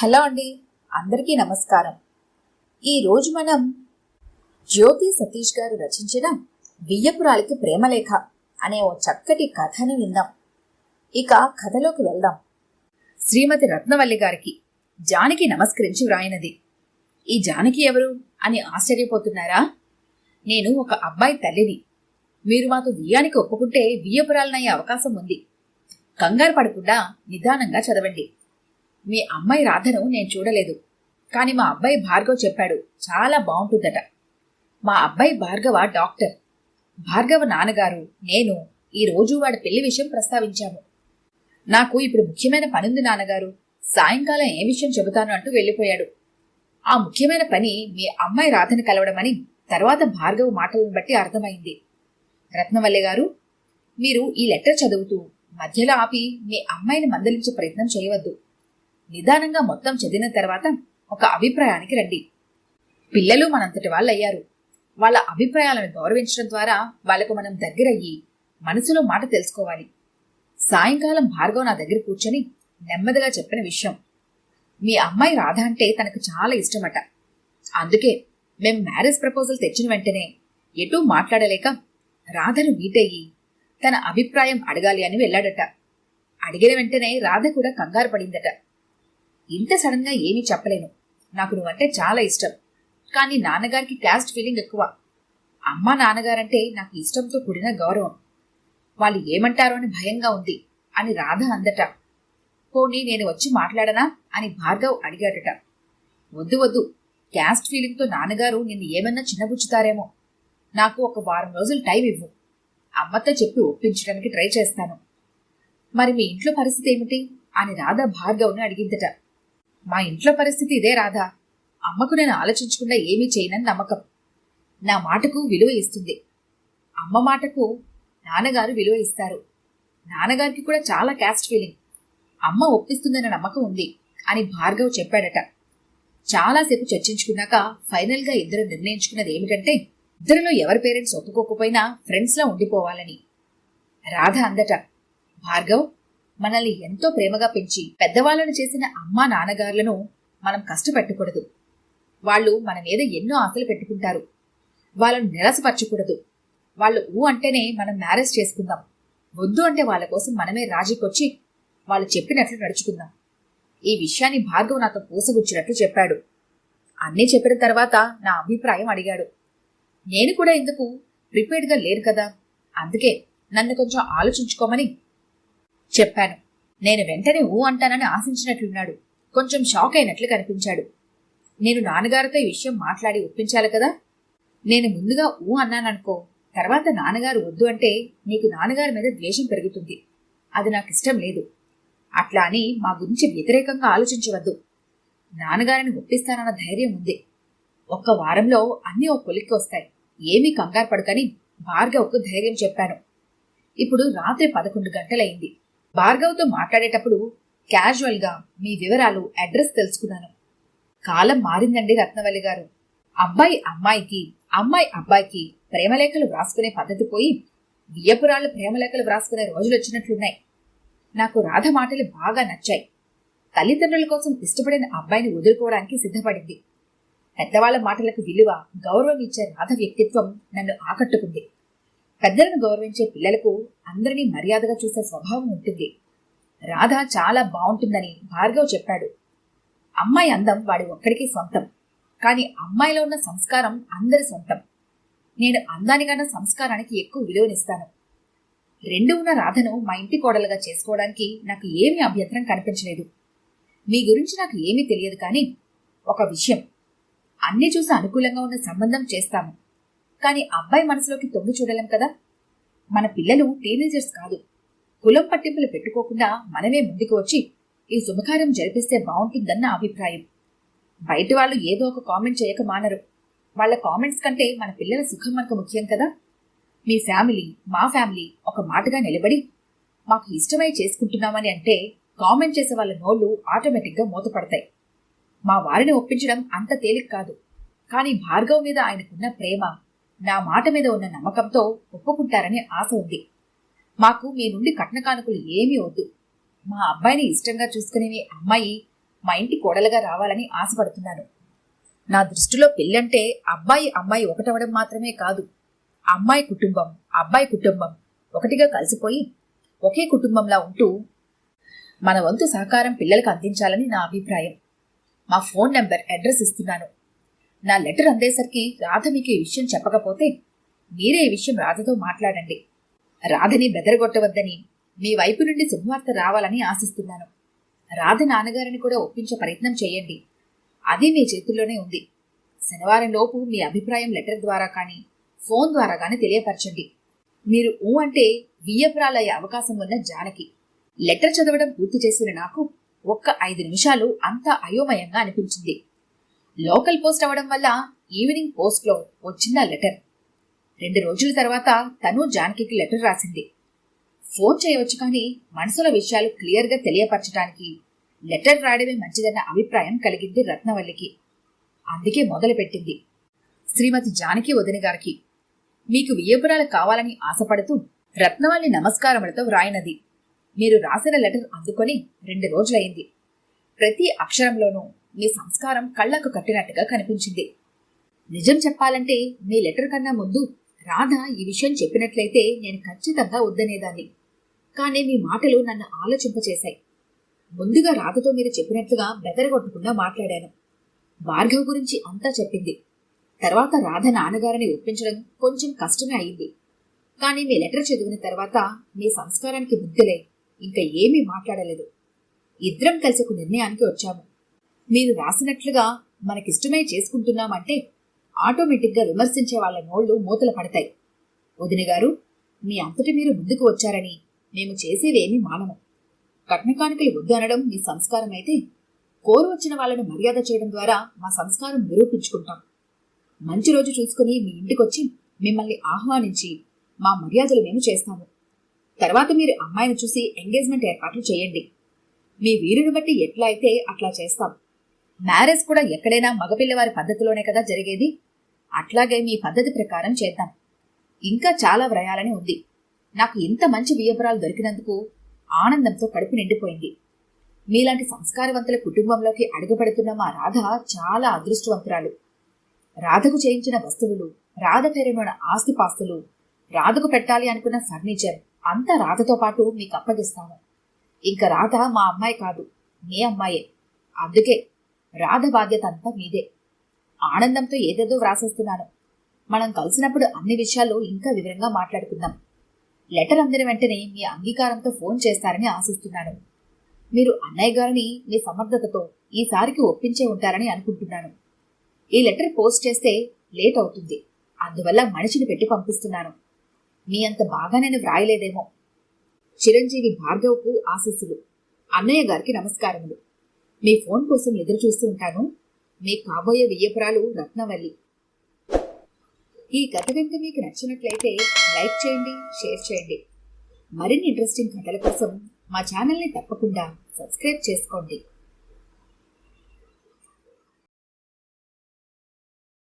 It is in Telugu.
హలో అండి, అందరికీ నమస్కారం. ఈరోజు మనం జ్యోతి సతీష్ గారు రచించిన వియ్యపురాలికి ప్రేమలేఖ అనే ఓ చక్కటి కథను విందాం. ఇక కథలోకి వెళ్దాం. శ్రీమతి రత్నవల్లి గారికి జానకి నమస్కరించి వ్రాయినది. ఈ జానకి ఎవరు అని ఆశ్చర్యపోతున్నారా? నేను ఒక అబ్బాయి తల్లిని. మీరు మాకు వియ్యానికి ఒప్పుకుంటే వియ్యపురాలనయ్యే అవకాశం ఉంది. కంగారు పడకుండా నిదానంగా చదవండి. మీ అమ్మాయి రాధను నేను చూడలేదు, కానీ మా అబ్బాయి భార్గవ్ చెప్పాడు, చాలా బాగుంటుందట. మా అబ్బాయి భార్గవ డాక్టర్. భార్గవ నాన్నగారు నేను ఈ రోజు వాడి పెళ్లి విషయం ప్రస్తావించాము. నాకు ఇప్పుడు ముఖ్యమైన పనుంది నాన్నగారు, సాయంకాలం ఏ విషయం చెబుతాను అంటూ వెళ్ళిపోయాడు. ఆ ముఖ్యమైన పని మీ అమ్మాయి రాధను కలవడమని తర్వాత భార్గవ్ మాటలను బట్టి అర్థమైంది. రత్నవల్లి గారు, మీరు ఈ లెటర్ చదువుతూ మధ్యలో ఆపి మీ అమ్మాయిని మందలించే ప్రయత్నం చేయవద్దు. నిదానంగా మొత్తం చదివిన తర్వాత ఒక అభిప్రాయానికి రండి. పిల్లలు మనంతటి వాళ్ళయ్యారు. వాళ్ళ అభిప్రాయాలను గౌరవించడం ద్వారా వాళ్లకు మనం దగ్గరయ్యి మనసులో మాట తెలుసుకోవాలి. సాయంకాలం భార్గవ్ నా దగ్గర కూర్చొని నెమ్మదిగా చెప్పిన విషయం, మీ అమ్మాయి రాధ అంటే తనకు చాలా ఇష్టమట. అందుకే మేం మ్యారేజ్ ప్రపోజల్ తెచ్చిన వెంటనే ఎటూ మాట్లాడలేక రాధను మీటయ్యి తన అభిప్రాయం అడగాలి అని వెళ్ళాడట. అడిగిన వెంటనే రాధ కూడా కంగారు పడిందట. ఇంత సడన్ గా ఏమీ చెప్పలేను. నాకు నువ్వంటే చాలా ఇష్టం, కానీ నాన్నగారికి క్యాస్ట్ ఫీలింగ్ ఎక్కువ. అమ్మా నాన్నగారంటే నాకు ఇష్టంతో కూడిన గౌరవం. వాళ్ళు ఏమంటారో అని భయంగా ఉంది అని రాధ అందట. పోనీ నేను వచ్చి మాట్లాడనా అని భార్గవ్ అడిగాడట. వద్దు వద్దు, క్యాస్ట్ ఫీలింగ్తో నాన్నగారు నిన్ను ఏమన్నా చిన్నబుచ్చుతారేమో. నాకు ఒక వారం రోజులు టైం ఇవ్వు. అమ్మతో చెప్పి ఒప్పించడానికి ట్రై చేస్తాను. మరి మీ ఇంట్లో పరిస్థితి ఏమిటి అని రాధ భార్గవ్ని అడిగిందట. మా ఇంట్లో పరిస్థితి ఇదే రాధా. అమ్మకు నేను ఆలోచించకుండా ఏమీ చేయనని నమ్మకం. నా మాటకు విలువ ఇస్తుంది. అమ్మ మాటకు నాన్నగారు విలువ ఇస్తారు. నాన్నగారికి కూడా చాలా క్యాస్ట్ ఫీలింగ్. అమ్మ ఒప్పిస్తుందన్న నమ్మకం ఉంది అని భార్గవ్ చెప్పాడట. చాలాసేపు చర్చించుకున్నాక ఫైనల్ గా ఇద్దరు నిర్ణయించుకున్నది ఏమిటంటే, ఇద్దరిలో ఎవరి పేరెంట్స్ ఒప్పుకోకపోయినా ఫ్రెండ్స్ లా ఉండిపోవాలని. రాధ అందట, భార్గవ్, మనల్ని ఎంతో ప్రేమగా పెంచి పెద్దవాళ్లను చేసిన అమ్మా నాన్నగారులను మనం కష్టపెట్టకూడదు. వాళ్ళు మన మీద ఎన్నో ఆశలు పెట్టుకుంటారు. వాళ్ళను నిరాశపరచకూడదు. వాళ్ళు ఊ అంటేనే మనం మ్యారేజ్ చేసుకుందాం. వద్దు అంటే వాళ్ళ కోసం మనమే రాజీకొచ్చి వాళ్ళు చెప్పినట్లు నడుచుకుందాం. ఈ విషయాన్ని భార్గవ్ నాతో పూసగుచ్చినట్లు చెప్పాడు. అన్నీ చెప్పిన తర్వాత నా అభిప్రాయం అడిగాడు. నేను కూడా ఇందుకు ప్రిపేర్డ్గా లేరు కదా, అందుకే నన్ను కొంచెం ఆలోచించుకోమని చెప్పాను. నేను వెంటనే ఊ అంటానని ఆశించినట్లున్నాడు. కొంచెం షాక్ అయినట్లు కనిపించాడు. నేను నాన్నగారితో ఈ విషయం మాట్లాడి ఒప్పించాలి కదా. నేను ముందుగా ఊ అన్నాననుకో, తర్వాత నాన్నగారు వద్దు అంటే నీకు నాన్నగారి మీద ద్వేషం పెరుగుతుంది. అది నాకు ఇష్టం లేదు. అట్లా అని మా గురించి వ్యతిరేకంగా ఆలోచించవద్దు. నాన్నగారిని ఒప్పిస్తానన్న ధైర్యం ఉంది. ఒక్క వారంలో అన్నీ ఓ కొలిక్కి వస్తాయి. ఏమీ కంగారు పడకని భార్గవ్కు ధైర్యం చెప్పాను. ఇప్పుడు రాత్రి 11 గంటలయింది. భార్గవ్తో మాట్లాడేటప్పుడు క్యాజువల్ గా మీ వివరాలు, అడ్రస్ తెలుసుకున్నాను. కాలం మారిందండి రత్నవల్లి గారు. అబ్బాయి అమ్మాయికి, అమ్మాయి అబ్బాయికి ప్రేమలేఖలు వ్రాసుకునే పద్ధతి పోయి వియ్యపురాళ్ళు ప్రేమలేఖలు వ్రాసుకునే రోజులు వచ్చినట్లున్నాయి. నాకు రాధ మాటలు బాగా నచ్చాయి. తల్లిదండ్రుల కోసం ఇష్టపడిన అబ్బాయిని వదులుకోవడానికి సిద్ధపడింది. పెద్దవాళ్ల మాటలకు విలువ, గౌరవం ఇచ్చే రాధ వ్యక్తిత్వం నన్ను ఆకట్టుకుంది. పెద్దలను గౌరవించే పిల్లలకు అందరినీ మర్యాదగా చూసే స్వభావం ఉంటుంది. రాధ చాలా బాగుంటుందని భార్గవ్ చెప్పాడు. అమ్మాయి అందం వాడి ఒక్కడికి సొంతం, కానీ అమ్మాయిలో ఉన్న సంస్కారం అందరి సొంతం. నేను అందానికన్నా సంస్కారానికి ఎక్కువ విలువనిస్తాను. రెండు ఉన్న రాధను మా ఇంటి కోడలుగా చేసుకోవడానికి నాకు ఏమీ అభ్యంతరం కనిపించలేదు. మీ గురించి నాకు ఏమీ తెలియదు, కానీ ఒక విషయం, అన్ని చూసి అనుకూలంగా ఉన్న సంబంధం చేస్తాము. కానీ అబ్బాయి మనసులోకి తొంగి చూడలేం కదా. మన పిల్లలు టీనేజర్స్ కాదు. కులం పట్టింపులు పెట్టుకోకుండా మనమే ముందుకు వచ్చి ఈ శుభకార్యం జరిపిస్తే బాగుంటుందన్న అభిప్రాయం. బయట వాళ్ళు ఏదో ఒక కామెంట్ చేయక మానరు. వాళ్ళ కామెంట్స్ కంటే మన పిల్లల సుఖం మనకు ముఖ్యం కదా. మీ ఫ్యామిలీ, మా ఫ్యామిలీ ఒక మాటగా నిలబడి మాకు ఇష్టమై చేసుకుంటున్నామని అంటే కామెంట్ చేసే వాళ్ళ నోళ్లు ఆటోమేటిక్గా మూతపడతాయి. మా వారిని ఒప్పించడం అంత తేలిక కాదు, కానీ భార్గవ్ మీద ఆయనకున్న ప్రేమ, నా మాట మీద ఉన్న నమ్మకంతో ఒప్పుకుంటారని ఆశ ఉంది. మాకు మీ నుండి కట్న కానుకలు ఏమీ వద్దు. మా అబ్బాయిని ఇష్టంగా చూసుకునే మీ అమ్మాయి మా ఇంటి కోడలుగా రావాలని ఆశపడుతున్నాను. నా దృష్టిలో పెళ్ళంటే అబ్బాయి అమ్మాయి ఒకటవడం మాత్రమే కాదు, అమ్మాయి కుటుంబం అబ్బాయి కుటుంబం ఒకటిగా కలిసిపోయి ఒకే కుటుంబంలా ఉంటూ మన వంతు సహకారం పిల్లలకు అందించాలని నా అభిప్రాయం. మా ఫోన్ నెంబర్, అడ్రస్ ఇస్తున్నాను. నా లెటర్ అందేసరికి రాధ మీకు ఈ విషయం చెప్పకపోతే మీరే ఈ విషయం రాధతో మాట్లాడండి. రాధని బెదరగొట్టవద్దని, మీ వైపు నుండి శుభవార్త రావాలని ఆశిస్తున్నాను. రాధ నాన్నగారిని కూడా ఒప్పించే ప్రయత్నం చేయండి. అది మీ చేతుల్లోనే ఉంది. శనివారం లోపు మీ అభిప్రాయం లెటర్ ద్వారా కానీ ఫోన్ ద్వారా కానీ తెలియపరచండి. మీరు ఊ అంటే వియ్యపురాలయ్యే అవకాశం ఉన్న జానకి. లెటర్ చదవడం పూర్తి చేసిన నాకు ఒక్క 5 నిమిషాలు అంతా అయోమయంగా అనిపించింది. లోకల్ పోస్ట్ అవడం వల్ల ఈవినింగ్ పోస్ట్లో వచ్చింది ఆ లెటర్. 2 రోజుల తర్వాత తను జానకి లెటర్ రాసింది. ఫోన్ చేయవచ్చు కానీ మనసుల విషయాలు క్లియర్గా తెలియపరచడానికి లెటర్ రాయడమే మంచిదన్న అభిప్రాయం కలిగింది రత్నవల్లికి. అందుకే మొదలుపెట్టింది. శ్రీమతి జానకి వదిన గారికి మీకు వియ్యపురాలు కావాలని ఆశపడుతూ రత్నవల్లి నమస్కారములతో వ్రాయినది. మీరు రాసిన లెటర్ అందుకొని 2 రోజులైంది. ప్రతి అక్షరంలోనూ మీ సంస్కారం కళ్లకు కట్టినట్టుగా కనిపించింది. నిజం చెప్పాలంటే మీ లెటర్ కన్నా ముందు రాధ ఈ విషయం చెప్పినట్లయితే నేను ఖచ్చితంగా వద్దనేదాన్ని. కానీ మీ మాటలు నన్ను ఆలోచింపచేశాయి. ముందుగా రాధతో మీరు చెప్పినట్లుగా బెదరగొట్టకుండా మాట్లాడాను. భార్గవ్ గురించి అంతా చెప్పింది. తర్వాత రాధ నాన్నగారిని ఒప్పించడం కొంచెం కష్టమే అయింది. కానీ మీ లెటర్ చదివిన తర్వాత మీ సంస్కారానికి బుద్ధిలే ఇంకా ఏమీ మాట్లాడలేదు. ఇద్దరం కలిసి ఒక నిర్ణయానికి వచ్చాము. మీరు రాసినట్లుగా మనకిష్టమై చేసుకుంటున్నామంటే ఆటోమేటిక్గా విమర్శించే వాళ్ళ నోళ్లు మూతలు పడతాయి. వదిన గారు, మీ అంతటి మీరు ముందుకు వచ్చారని మేము చేసేవేమీ మానము. కట్నకానుకలు వద్దు అనడం మీ సంస్కారం అయితే, కోరు వచ్చిన వాళ్ళను మర్యాద చేయడం ద్వారా మా సంస్కారం నిరూపించుకుంటాం. మంచి రోజు చూసుకుని మీ ఇంటికొచ్చి మిమ్మల్ని ఆహ్వానించి మా మర్యాదలు మేము చేస్తాము. తర్వాత మీరు అమ్మాయిని చూసి ఎంగేజ్మెంట్ ఏర్పాట్లు చేయండి. మీ వీరుని బట్టి ఎట్లా అయితే అట్లా చేస్తాం. మ్యారేజ్ కూడా ఎక్కడైనా మగపిల్లవారి పద్ధతిలోనే కదా జరిగేది. అట్లాగే మీ పద్ధతి ప్రకారం చేద్దాం. ఇంకా చాలా వ్రాయాలని ఉంది. నాకు ఇంత మంచి వియ్యపురాలు దొరికినందుకు ఆనందంతో కడుపు నిండిపోయింది. మీలాంటి సంస్కారవంతుల కుటుంబంలోకి అడుగుపెడుతున్న మా రాధ చాలా అదృష్టవంతురాలు. రాధకు చేయించిన వస్తువులు, రాధ పేరున ఆస్తిపాస్తులు, రాధకు పెట్టాలి అనుకున్న ఫర్నిచర్ అంతా రాధతో పాటు మీకు అప్పగిస్తాము. ఇంకా రాధ మా అమ్మాయి కాదు, మీ అమ్మాయే. అందుకే రాధ బాధ్యత అంతా మీదే. ఆనందంతో ఏదేదో వ్రాసేస్తున్నాను. మనం కలిసినప్పుడు అన్ని విషయాలు ఇంకా వివరంగా మాట్లాడుకుందాం. లెటర్ అందిన వెంటనే మీ అంగీకారంతో ఫోన్ చేస్తారని ఆశిస్తున్నాను. మీరు అన్నయ్య గారిని మీ సమర్థతతో ఈసారికి ఒప్పించే ఉంటారని అనుకుంటున్నాను. ఈ లెటర్ పోస్ట్ చేస్తే లేట్ అవుతుంది. అందువల్ల మనిషిని పెట్టి పంపిస్తున్నాను. మీ అంత బాగా నేను వ్రాయలేదేమో. చిరంజీవి భార్గవ్కు ఆశీస్సులు. అన్నయ్య గారికి నమస్కారములు. మీ ఫోన్ కోసం ఎదురు చూస్తూ ఉంటాను. మీ కాబోయే వియ్యపురాలు రత్నవల్లి. ఈ కథ కనుక మీకు నచ్చినట్లయితే లైక్ చేయండి, షేర్ చేయండి. మరిన్ని ఇంట్రెస్టింగ్ కథల కోసం మా ఛానల్ని తప్పకుండా సబ్స్క్రైబ్ చేసుకోండి.